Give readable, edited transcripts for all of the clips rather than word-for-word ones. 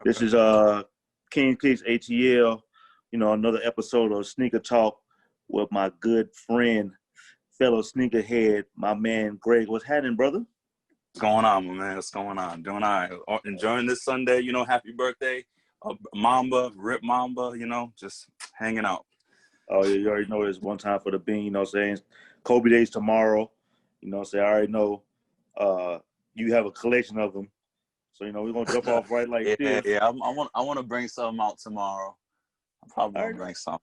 This Okay. is King Kicks ATL. Another episode of Sneaker Talk with my good friend, fellow sneakerhead, my man Greg. What's happening, brother? What's going on, my man? What's going on? Doing all right. Enjoying this Sunday, happy birthday. Mamba, Rip Mamba, just hanging out. Oh, yeah, you already know it's one time for the bean. Saying? Kobe Day's tomorrow. I already know you have a collection of them. So, we're going to jump off right like Yeah, this. yeah. I want to bring something out tomorrow. I probably want to bring something.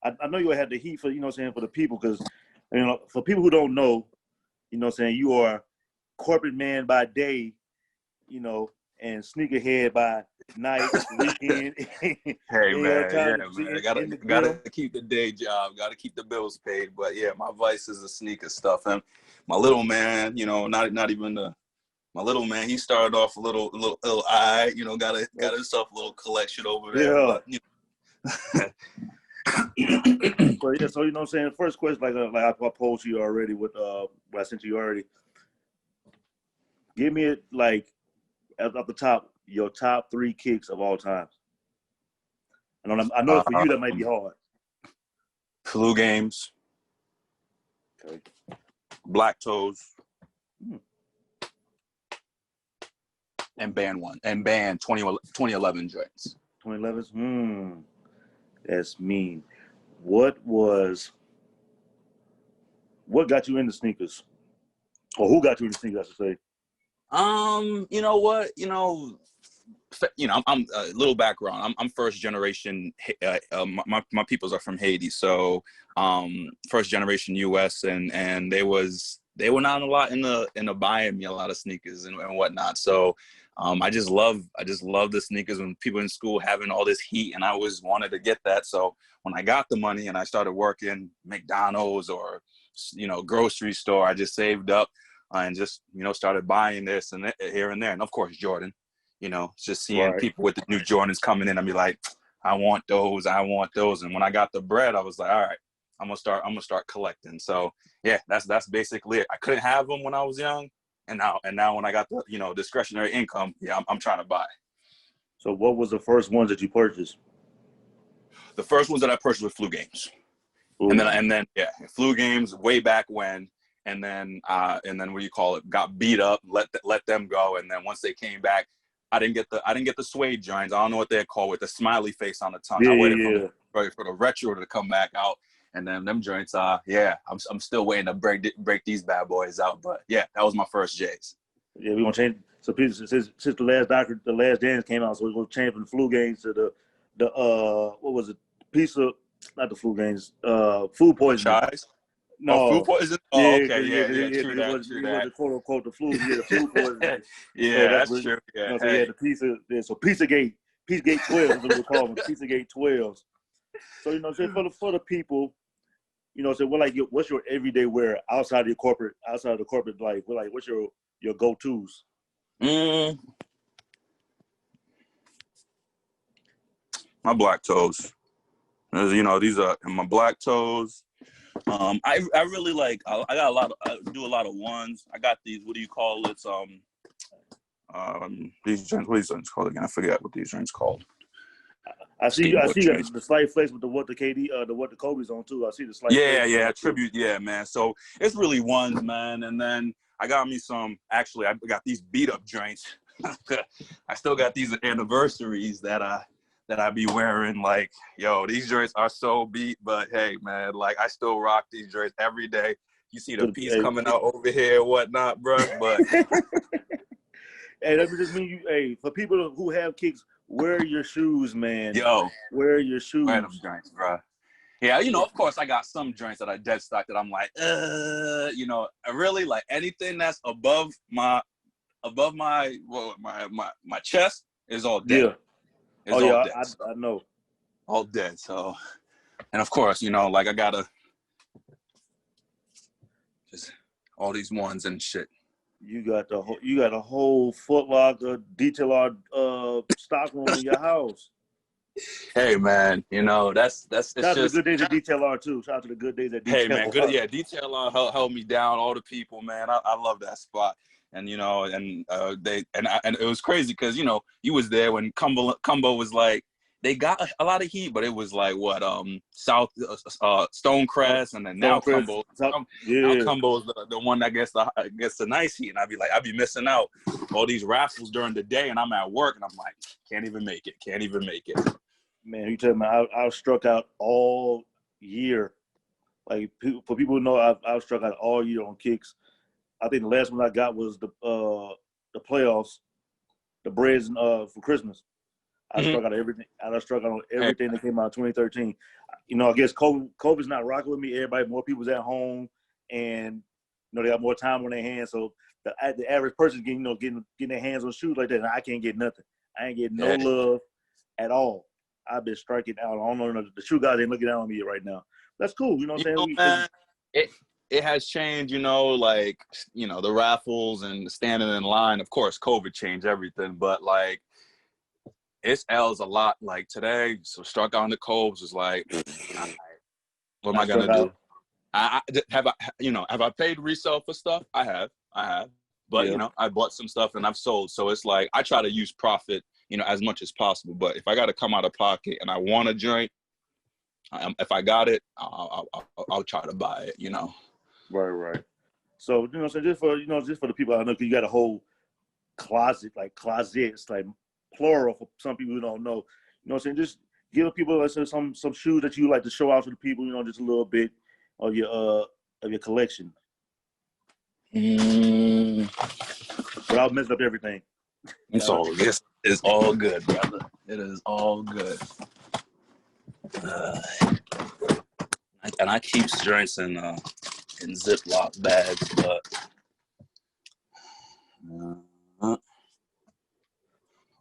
I know you had the heat for, for the people because, for people who don't know, you are corporate man by day, and sneakerhead by night, weekend. Hey, man, man. I gotta keep the day job, gotta keep the bills paid. But yeah, my vice is the sneaker stuff. And my little man, not even my little man, he started off a little got himself a little collection over there. Yeah. But, So yeah, so the first question, like I posed to you already with what I sent to you already. Give me it at the top, your top 3 kicks of all time. I know for you that might be hard. Flu Games. Okay. Black Toes. And Band 2011 joints. 2011s? That's mean. What got you into sneakers? Or who got you into sneakers, I should say? You know what? I'm a little background. I'm first generation. My peoples are from Haiti, so first generation U.S. and they were not a lot in the buying me a lot of sneakers and whatnot. So I just love the sneakers when people in school having all this heat, and I always wanted to get that. So when I got the money and I started working McDonald's or grocery store, I just saved up and just started buying this and here and there, and of course Jordan. Just seeing people with the new Jordans coming in, I'd be like, I want those. And when I got the bread, I was like, all right, I'm gonna start collecting. So yeah, that's basically it. I couldn't have them when I was young, and now when I got the discretionary income, yeah, I'm trying to buy. So what was the first ones that you purchased? The first ones that I purchased were Flu Games. Ooh. And then Flu Games way back when, and then what do you call it? Got beat up, let them go, and then once they came back, I didn't get the suede joints. I don't know what they're called with the smiley face on the tongue. Yeah, I waited for the retro to come back out, and then them joints. I'm still waiting to break these bad boys out. But yeah, that was my first J's. Yeah, we're gonna change. So since the last dance came out, so we're gonna change from the Flu Games to the what was it? Not the Flu Games. Food poisoning. Chives? No. Oh, food poisoning? Yeah, Okay, yeah, true that. It was quote unquote the flu. Yeah, the food poisoning. Yeah, that's true. Yeah, so you had the pizza. Yeah, so Pizzagate 12 is what we call them. Pizzagate 12s. So for the people, so what's your everyday wear outside of the corporate life? What's your go-tos? My Black Toes. These are my Black Toes. I really like. I got I do a lot of ones. I got these. What do you call it? These joints. What are these joints called again? I forget what these joints called. I see the slight flex with what the Kobe's on too. I see the slight. Yeah, tribute. Yeah, man. So it's really ones, man. And then I got me some. Actually, I got these beat up joints. I still got these anniversaries that I be wearing. Like, yo, these joints are so beat, but hey, man, I still rock these joints every day. You see the piece coming out over here, whatnot, bro. But hey, that just mean you. Hey, for people who have kicks, wear your shoes, man. Yo, wear your shoes. Wear them joints, bro. Yeah, of course, I got some joints that are dead stock that I'm like, I really like anything that's above my chest is all dead. Yeah. Dead. I know. All dead. So, and of course, I gotta just all these ones and shit. You got a whole Foot Locker detail art stock room in your house. Hey man, that's it's shout out to the good days at Detail Art too. Shout out to the good days at Detail Art. Hey man, good. Yeah, Detail Art held me down. All the people, man. I love that spot. and you know, and and it was crazy because you know you was there when Cumbo was like they got a lot of heat, but it was like what Stonecrest, and then now Stonecrest, now yeah. Cumbo's the one that gets the nice heat, and I'd be missing out all these raffles during the day, and I'm at work, and I'm like, can't even make it. Man, you tell me, I was struck out all year. Like for people who know, I was struck out all year on kicks. I think the last one I got was the playoffs, the Breads for Christmas. I struck out everything. I struck out on everything that came out in 2013. You know, I guess COVID's not rocking with me. More people's at home, and you know they got more time on their hands. So the average person getting their hands on shoes like that, and I can't get nothing. I ain't getting no love at all. I've been striking out. I don't know, the shoe guys ain't looking down on me right now. That's cool. You know what I'm saying? It has changed, you know, like, you know, the raffles and standing in line. Of course, COVID changed everything, but like it's L's a lot. Like today, so struck out on the Coves was like, right, what am I gonna do? Have I paid resale for stuff? I have, but you know, I bought some stuff and I've sold. So it's like I try to use profit, you know, as much as possible. But if I got to come out of pocket and I want a joint, if I got it, I'll try to buy it. You know. Right. So you know, so just for the people I know, because you got a whole closet, like closets, like plural for some people who don't know. You know what I'm saying? Just give people, let's say, some shoes that you like to show out to the people. You know, just a little bit of your collection. Without messing up everything. It's all good, brother. It is all good. And I keep joints in Ziploc bags, but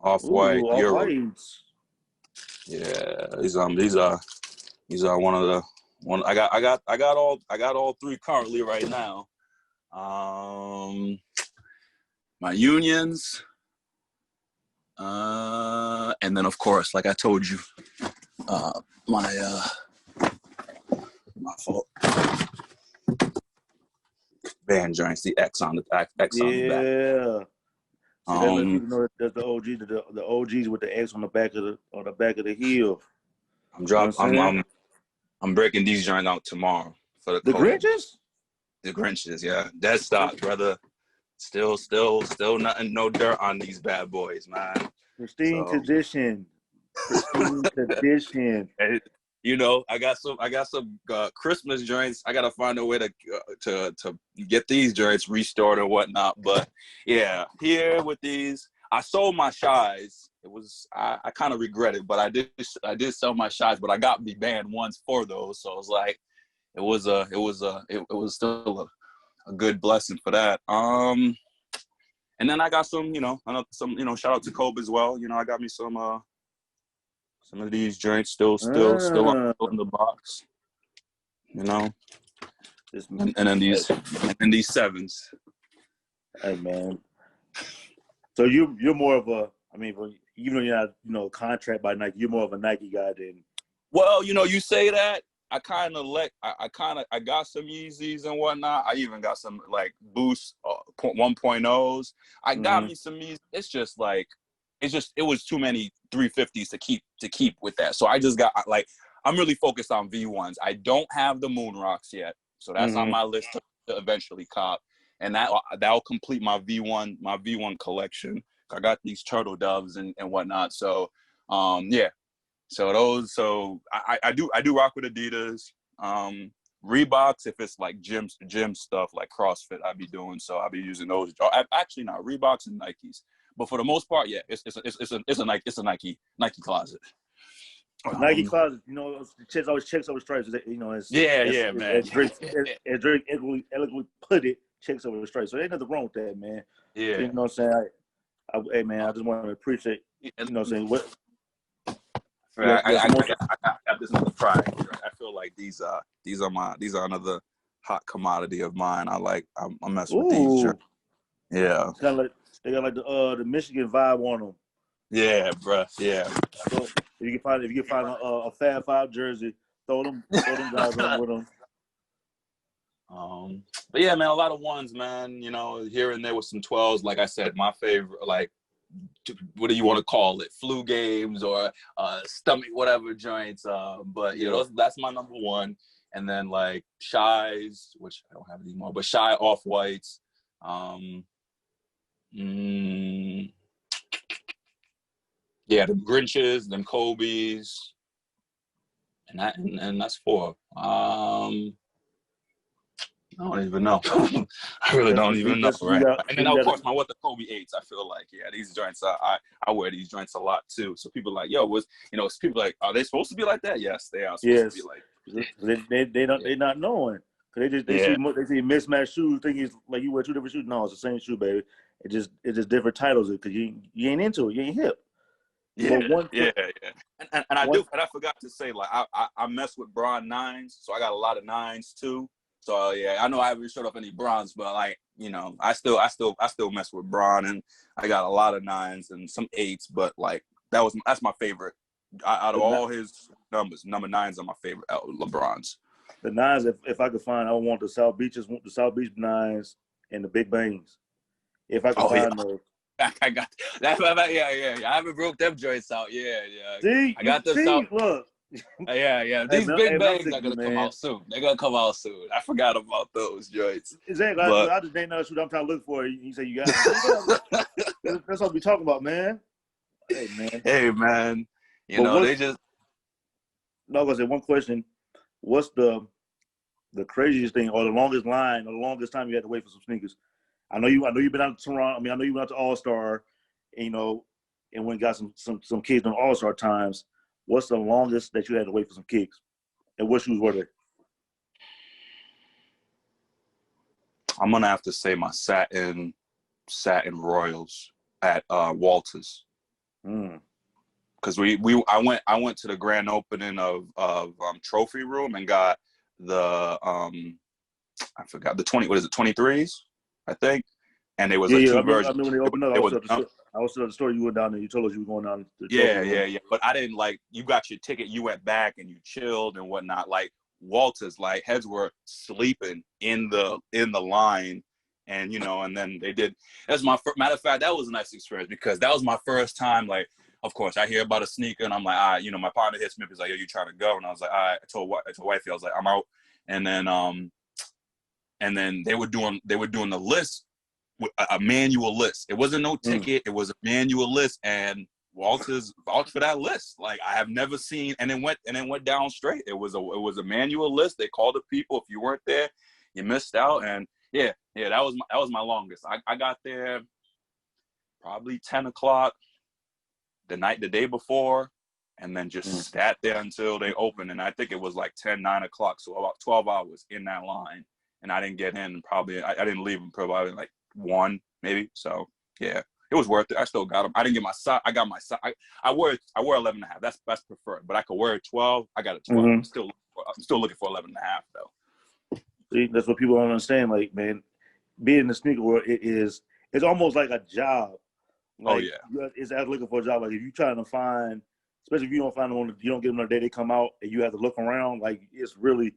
Off-White, Off-Whites. Yeah, these are one of the one. I got all three currently right now. My Unions, and then of course, like I told you, my fault. Band joints, the X on the back. Yeah. See, that let people know that the OGs, the OGs with the X on the back of the heel. I'm breaking these joints out tomorrow for the Grinches. The Grinches, yeah, dead stock, brother. Still, nothing, no dirt on these bad boys, man. Pristine condition. Hey, you know, I got some Christmas joints. I gotta find a way to get these joints restored and whatnot. But yeah, here with these, I sold my Shies. It was I kind of regret it, but I did sell my Shies, but I got the band ones for those. So it was like it was still a good blessing for that. And then I got some, shout out to Kobe as well. You know, I got me some of these joints still in the box. You know, and then these sevens. Hey man, so you're more of a, even though you're not contract by Nike, you're more of a Nike guy than. Well, you say that. I got some Yeezys and whatnot. I even got some like Boost 1.0s. I got me some Yeezys. It's just like, it was too many 350s to keep with that. So I just got I'm really focused on V1s. I don't have the Moon Rocks yet. So that's on my list to eventually cop. And that'll complete my V1 collection. I got these turtle doves and whatnot. So yeah. So I do rock with Adidas. Reeboks, if it's like gym stuff like CrossFit, I'd be doing. So I'll be using those. Actually, not Reeboks and Nikes. But for the most part, yeah, it's a Nike closet. Nike closet, checks always checks over stripes. Man. As Drake eloquently put it, checks over the stripes. So there ain't nothing wrong with that, man. Yeah. So, you know what I'm saying? Hey man, I just want to appreciate. You know what I'm saying? What? I got this another pride. I feel like these are another hot commodity of mine. I mess with these. Yeah. It's kind of like they got like the Michigan vibe on them. Yeah, bruh. Yeah. So if you can find a Fab Five jersey, throw them guys on with them. But yeah, man, a lot of ones, man. You know, here and there with some 12s. Like I said, my favorite, like, what do you want to call it? Flu games or stomach, whatever joints. But you know, that's my number one. And then like Shies, which I don't have anymore, but Shy Off Whites. Yeah, the Grinches, them Kobe's, and that's four. I don't even know. I really don't even know, right? And then of course my What the Kobe 8s. I feel like, yeah, these joints I wear these joints a lot too. So people are like, yo, people like, are they supposed to be like that? Yes, they are supposed to be like that. They not knowing. Cause they see mismatched shoes, think it's like you wear two different shoes. No, it's the same shoe, baby. It's just different titles because you ain't into it. You ain't hip. Yeah, yeah. And I forgot to say, like, I mess with Bron 9s, so I got a lot of 9s too. So yeah, I know I haven't showed up any bronze, but like, you know, I still mess with Bron, and I got a lot of 9s and some 8s, but like that's my favorite out of all his numbers. Number 9s are my favorite out of LeBron's. The 9s, if I could find, I want the South Beach 9s and the Big Bangs. If I could find those. I got that. Yeah. I haven't broke them joints out. Yeah. See, I got them out. Look. Yeah. These big bags are gonna come out soon. They're gonna come out soon. I forgot about those joints. Exactly. I just ain't know what I'm trying to look for. You say you got it. That's what we talking about, man. Hey, man. You know, they just. No, I was gonna say one question. What's the craziest thing or the longest line or the longest time you had to wait for some sneakers? I know you've been out to Toronto. I mean, I know you went out to All-Star, you know, and went and got some kicks on All-Star times. What's the longest that you had to wait for some kicks? And what shoes were they? I'm gonna have to say my satin Royals at Walters. Because I went to the grand opening of Trophy Room and got the I forgot the 23s. I think, and there was two versions. I mean, when they opened up, I was still at the store. You went down there. You told us you were going down. Yeah. But I didn't like. You got your ticket. You went back and you chilled and whatnot. Like Walters, like heads were sleeping in the line, and you know, and then they did. That's my matter of fact. That was a nice experience because that was my first time. Like, of course, I hear about a sneaker and I'm like, all right, you know, my partner hits me up. He's like, yo, you trying to go? And I was like, all right. I told wifey, I was like, I'm out. And then they were doing the list, a manual list. It wasn't no ticket. It was a manual list, and Walters vouched for that list. Like I have never seen, and it went down straight. It was a manual list. They called the people. If you weren't there, you missed out. And yeah, that was my longest. I got there probably 10 o'clock the day before, and then just sat there until they opened. And I think it was like 9 o'clock, so about 12 hours in that line. And I didn't get in probably, I didn't leave them probably like 1 maybe. So yeah, it was worth it. I still got them. I didn't get my size. I got my size. I wear 11 and a half. That's preferred. But I could wear 12. I got a 12. I'm still looking for 11 and a half though. See, that's what people don't understand. Like, man, being in the sneaker world, it's almost like a job. Like, it's as looking for a job. Like if you're trying to find, especially if you don't find them you don't get them on the day they come out and you have to look around. Like it's really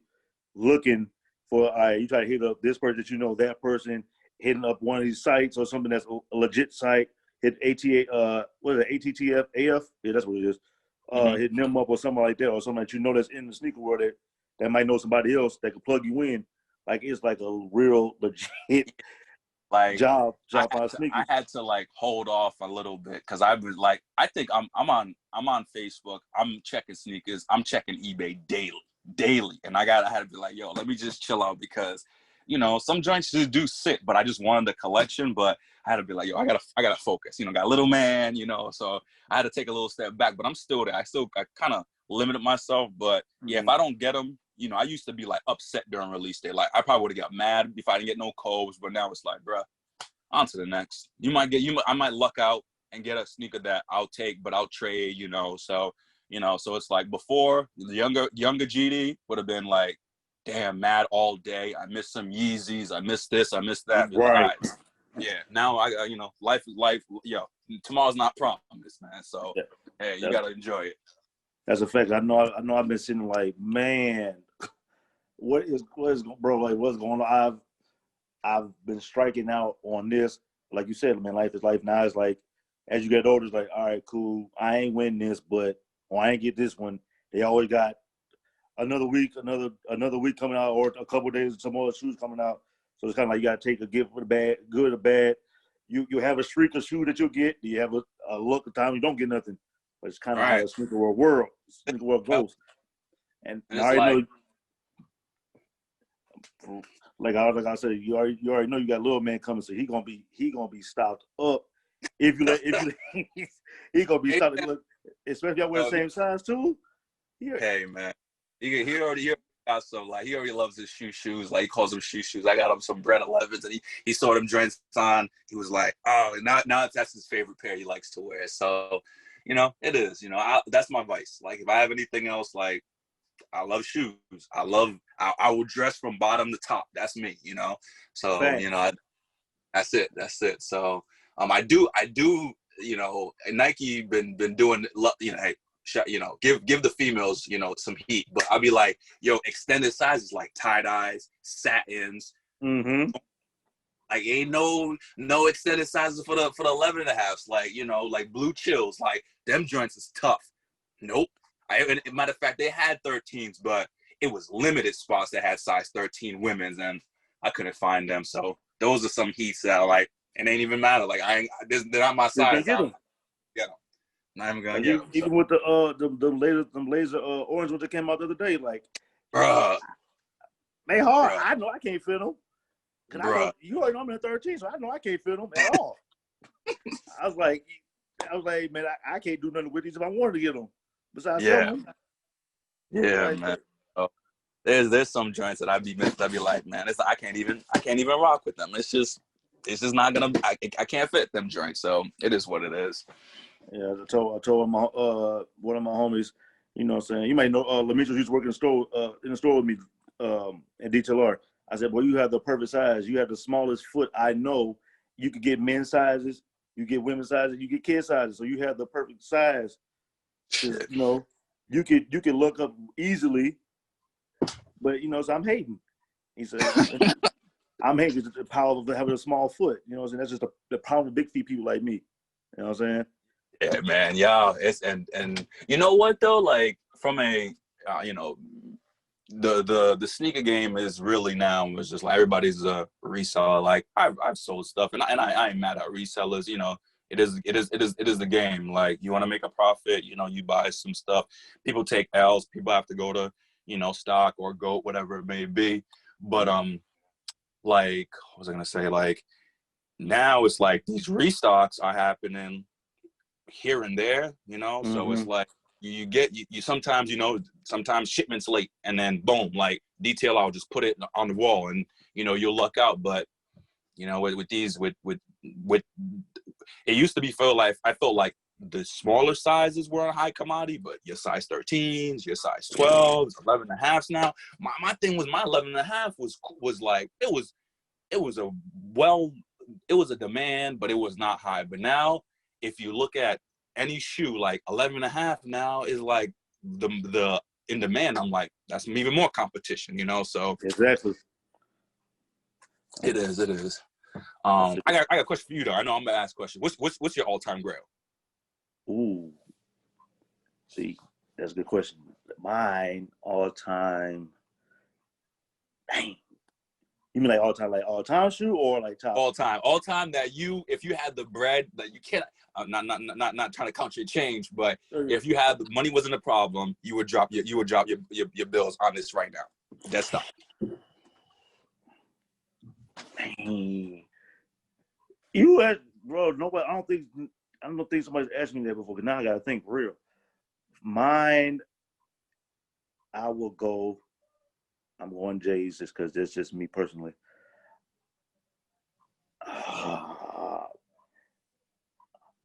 looking for, you try to hit up this person that you know, that person, hitting up one of these sites or something that's a legit site, hit ATA, what is it, ATTF, AF? Yeah, that's what it is. Hitting them up or something like that, or something that you know that's in the sneaker world that might know somebody else that could plug you in. Like it's like a real legit like job I had to like hold off a little bit because I was like, I think I'm on Facebook, I'm checking sneakers, I'm checking eBay daily, and I had to be like, yo, let me just chill out because, you know, some joints just do sit, but I just wanted the collection. But I had to be like, yo, I gotta focus. You know, got a little man, you know, so I had to take a little step back. But I'm still there. I kind of limited myself. But yeah, if I don't get them, you know, I used to be like upset during release day. Like I probably would have got mad if I didn't get no Cobes. But now it's like, bruh, on to the next. I might luck out and get a sneaker that I'll take, but I'll trade. You know, so it's like before the younger GD would have been like, damn, mad all day. I missed some Yeezys. I missed this. I missed that. Right. Yeah. Now I you know, life. Yo, tomorrow's not promised, man. So hey, you gotta enjoy it. That's a fact. I know. I've been sitting like, man, bro? Like, what's going on? I've been striking out on this. Like you said, man, life is life. Now it's like, as you get older, it's like, all right, cool. I ain't win this, but I ain't get this one. They always got another week coming out, or a couple of days, some more shoes coming out. So it's kind of like you got to take a gift for the bad, good or bad. You have a streak of shoe that you'll get. You have a luck of time you don't get nothing. But it's kind of how the sneaker world goes. And I already know. Like I said, you already know you got little man coming, so he gonna be stocked up. If you he gonna be stocked. Look, especially y'all wear the same size too. Hey man, he already got some, like, he already loves his shoes. Like, he calls them shoes. I got him some Bread 11s, and he saw them joints on. He was like, oh, now that's his favorite pair he likes to wear. So, it is. That's my vice. Like, if I have anything else, like, I love shoes. I will dress from bottom to top. That's me, So, that's it. So, I do, Nike been doing, hey, give the females, some heat, but I'll be like, extended sizes like tie-dyes, satins. Mm-hmm. Like, ain't no extended sizes for the 11 and a halves. Like, like blue chills, like them joints is tough. Nope. Matter of fact, they had 13s, but it was limited spots that had size 13 women's, and I couldn't find them. So those are some heats that are like, it ain't even matter. Like, they're not my size. Get them. Not even gonna get them. Even with the laser orange ones that came out the other day, like, bruh, they hard. Bruh. I know I can't fit them. You already know I'm in 13, so I know I can't fit them at all. I was like, man, I can't do nothing with these if I wanted to get them. Besides them. Yeah, like, man. Oh, there's some joints that I'd be like, man, I can't even rock with them. It's just not gonna. I can't fit them joints. So it is what it is. Yeah, I told one of my homies, you know what I'm saying? You might know Lamitros used to work in the store with me at DTLR. I said, boy, you have the perfect size. You have the smallest foot I know. You could get men's sizes, you get women's sizes, you get kid sizes. So you have the perfect size. You could look up easily, but so I'm hating. He said, I'm hating the power of having a small foot. You know what I'm saying? That's just the problem with big feet people like me. You know what I'm saying? Yeah, man. Yeah, it's and you know what though? Like, from a the sneaker game is really now, it's just like everybody's a reseller. Like, I've sold stuff, and I ain't mad at resellers. It is the game. Like, you want to make a profit, you buy some stuff. People take L's. People have to go to stock or GOAT, whatever it may be. But like, what was I gonna say? Like, now it's like these restocks are happening here and there, Mm-hmm. So it's like you get sometimes sometimes shipments late, and then boom, like, detail, I'll just put it on the wall, and you'll luck out. But with these with it used to be, I felt like the smaller sizes were a high commodity, but your size 13s, your size 12s, 11 and a halves now. My thing was, my 11 and a half was like, it was a demand, but it was not high. But now, if you look at any shoe, like 11 and a half now is like the in demand. I'm like, that's even more competition, so exactly. It is. I got a question for you though. I know I'm gonna ask a question. What's your all-time grail? Ooh, see, that's a good question. Mine all-time. Dang. You mean like all-time shoe, or like top? All time that if you had the bread, that you can't. Not trying to count your change, but if you had the money wasn't a problem, you would drop your bills on this right now. That's stuff. Dang. Bro, nobody. I don't think somebody's asked me that before. Cause now I gotta think for real. Mine, I will go. I'm going J's just because that's just me personally.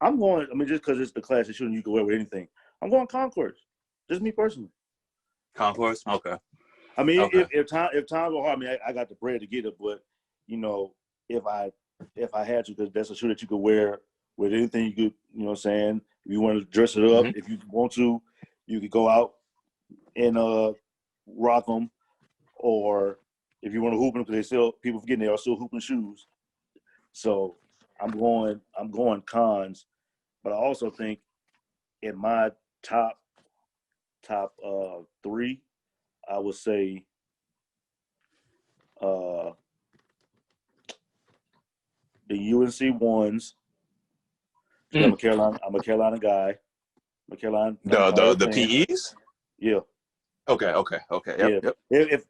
I'm going. I mean, just because it's the classic shoe and you can wear with anything. I'm going Concourse. Just me personally. Concourse, okay. I mean, okay. if times were hard, I mean, I got the bread to get it, but if I had to, because that's a shoe that you could wear with anything. You could, what I'm saying. If you want to dress it up, if you want to, you could go out and rock them. or if you want to hoop them, because they still people forgetting they are still hooping shoes. So I'm going cons, but I also think in my top three, I would say the UNC ones. I'm a Carolina guy. I'm a Carolina The fan. PEs. Yeah. Okay. Yep. If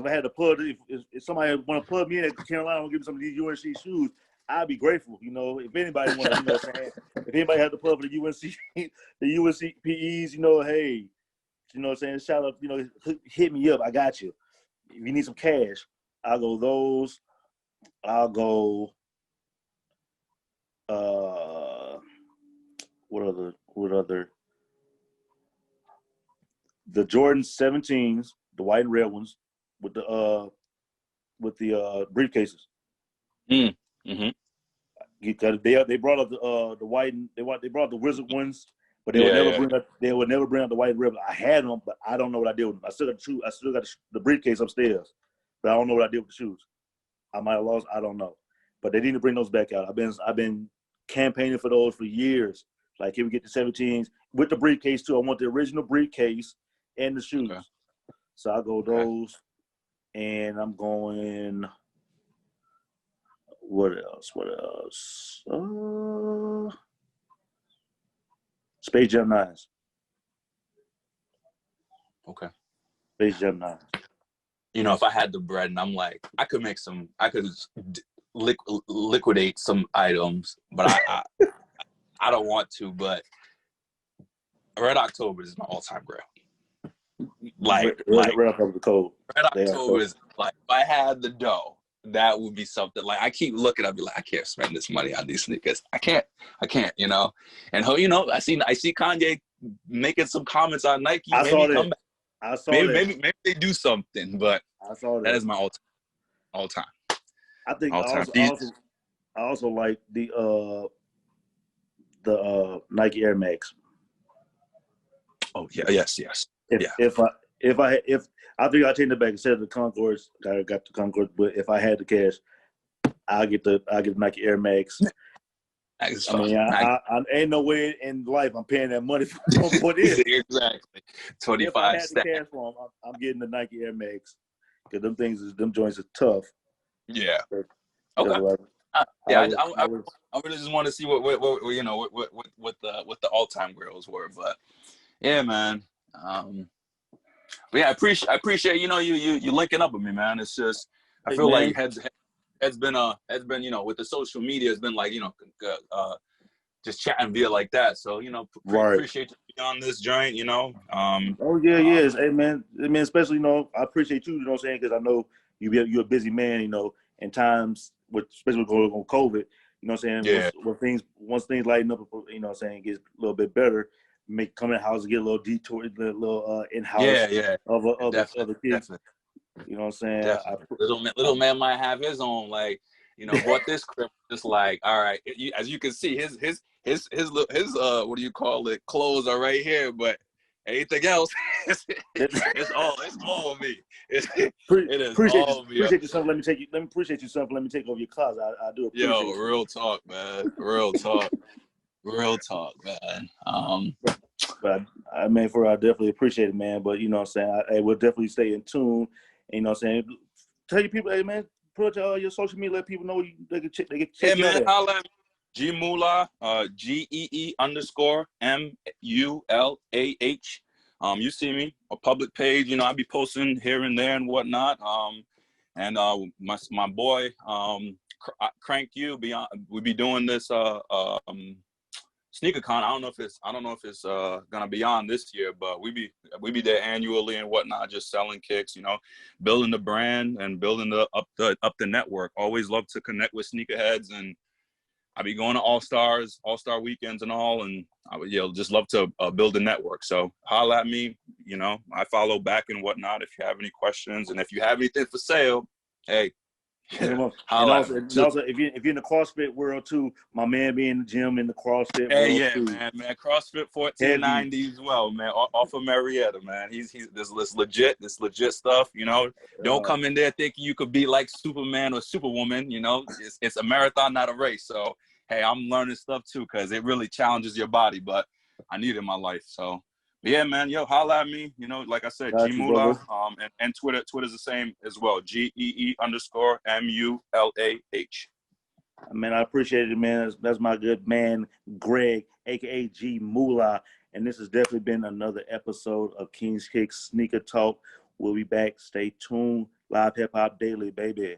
I had to plug, if somebody want to plug me in at Carolina and give me some of these UNC shoes, I'd be grateful. If anybody want to, if anybody had to plug for the UNC PEs, hey, shout out, hit me up. I got you. If you need some cash, I'll go those. I'll go. What other? The Jordan 17s, the white and red ones, with the briefcases. Mm-hmm. They brought up the white and they brought up the Wizard ones, but they would never bring up the white and red. I had them, but I don't know what I did with them. I still got the briefcase upstairs, but I don't know what I did with the shoes. I might have lost. I don't know, but they need to bring those back out. I've been campaigning for those for years. Like, here we get the 17s with the briefcase too. I want the original briefcase and the shoes. Okay. So I'll go those, and I'm going. What else? Space Jam 9s. Okay. Space Jam 9s. If I had the bread, and I'm like, I could liquidate some items, but I don't want to. But Red October is my all-time grail. Red October the code. Red October is like, if I had the dough, that would be something. Like, I keep looking, I'd be like, I can't spend this money on these sneakers. I can't, And I see Kanye making some comments on Nike. I saw that. Maybe they do something, but I saw that. That is my all time. I think I also like the Nike Air Max. Oh yeah, yes. If I think I take it back instead of the Concords, I got the Concord. But if I had the cash, I'll get the Nike Air Max. I ain't no way in life I'm paying that money for this. Exactly. 25. If I had the cash for them, I'm getting the Nike Air Max, because them joints are tough. Yeah. Okay. I really just want to see what the all-time grails were, but yeah, man. But yeah, I appreciate you linking up with me, man. It's just I feel like has been with the social media, it's been like just chatting via like that. So appreciate you being on this joint. Yes, hey man, especially I appreciate you. You know what I'm saying? Because I know you're a busy man. In times especially going on COVID. You know what I'm saying? Yeah. Once things lighten up, gets a little bit better. Come in the house and get a little detour, a little in-house of the kids. Definitely. You know what I'm saying? Little man might have his own, bought this crib. Just like, all right, as you can see, his what do you call it? Clothes are right here, but anything else, it's all of me. It is all of me. Appreciate you, son. Let me appreciate you, son. Let me take over your closet. I do appreciate you. Real talk, man. Real talk, man. But I definitely appreciate it, man. But you know what I'm saying? We'll definitely stay in tune. And, you know what I'm saying? Tell your people, hey man, put your social media, let people know they can check you man, holla at G Moolah, GEE_MULAH. You see me, a public page, I be posting here and there and whatnot. And my boy, Crank You, we be doing this SneakerCon. I don't know if it's gonna be on this year, but we be there annually and whatnot, just selling kicks, building the brand and building up the network. Always love to connect with sneakerheads, and I be going to All-Star weekends and all, and I would just love to build a network. So holla at me, I follow back and whatnot if you have any questions, and if you have anything for sale, hey, And Holla at also, me. and also, if you're in the CrossFit world too, my man be in the gym in the CrossFit Hey, world yeah, too. man. CrossFit 1490 as well, man. Off of Marietta, man. He's this legit stuff. You know, don't come in there thinking you could be like Superman or Superwoman. You know, it's a marathon, not a race. So hey, I'm learning stuff too because it really challenges your body. But I need it in my life. So but yeah, man. Yo, holla at me. You know, like I said, Got G you, Mula. brother. And Twitter's the same as well. GEE_MULAH. Man, I appreciate it, man. That's my good man, Greg, aka G Moolah. And this has definitely been another episode of King's Kick Sneaker Talk. We'll be back. Stay tuned. Live Hip Hop Daily, baby.